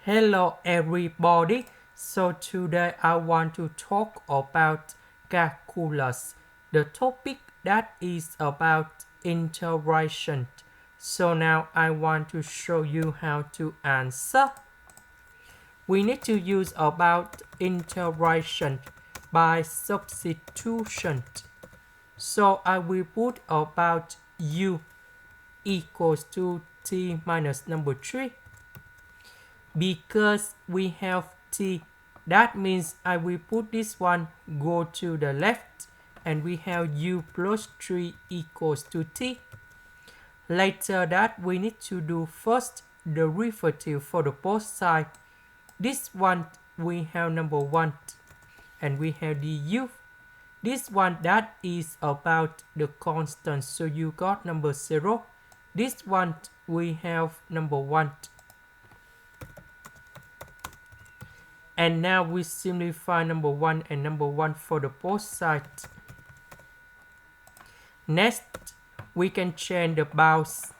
Hello everybody. So today I want to talk about calculus. The topic that is about integration. So now I want to show you how to answer. We need to use about integration by substitution. So I will put about u equals to t minus number 3. Because we have t, that means I will put this one go to the left and we have u plus 3 equals to t. Later that we need to do first the derivative for the both sides. This one we have number 1 and we have du. This one that is about the constant, so you got number 0. This one we have number 1. And now we simplify number 1 and number 1 for the both sides. Next, we can change the bounds.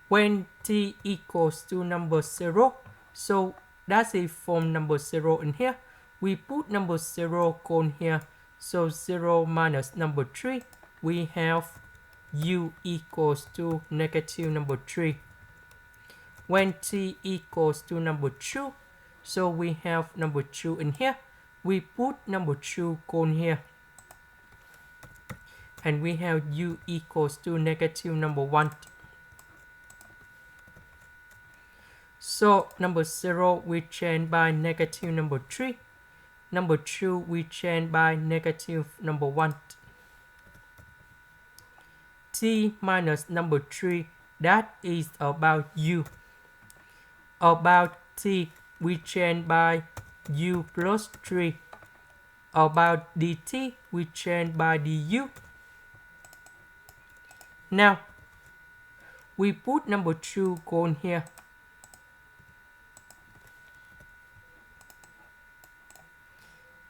When t equals to number 0, so that's a form number 0 in here. We put number 0 cone here. So 0 minus number 3, we have u equals to negative number 3. When t equals to number 2, so we have number 2 in here. We put number 2 cone here. And we have u equals to negative number 1. So number 0 we change by negative number 3. Number 2 we change by negative number 1. T minus number 3, that is about u. About t, we change by u plus 3. About dt, we change by du. Now, we put number 2 cone here.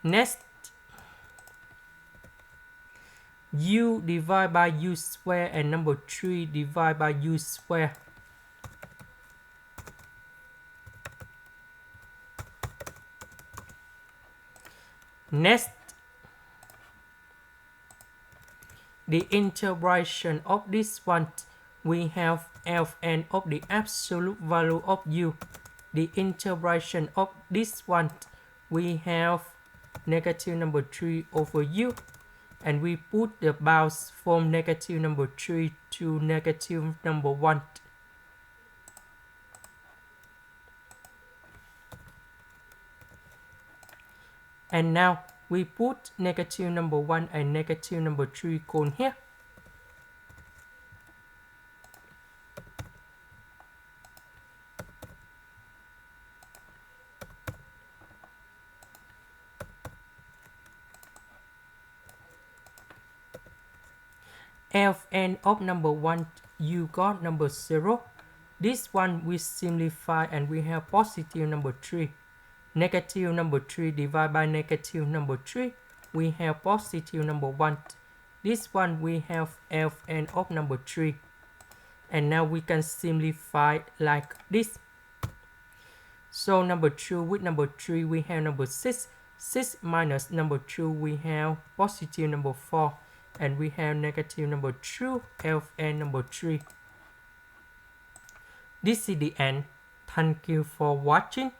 Next, u divided by u square and number 3 divided by u square. Next, the integration of this one, we have Ln of the absolute value of u. The integration of this one, we have negative number 3 over u. And we put the bounds from negative number 3 to negative number 1. And now we put negative number 1 and negative number 3 cone here. Fn of number 1, you got number 0. This one we simplify and we have positive number 3. Negative number 3 divided by negative number 3, we have positive number 1. This one we have Fn of number 3. And now we can simplify like this. So number 2 with number 3, we have number 6. 6 minus number 2, we have positive number 4. And we have negative number 2, Fn number 3. This is the end. Thank you for watching.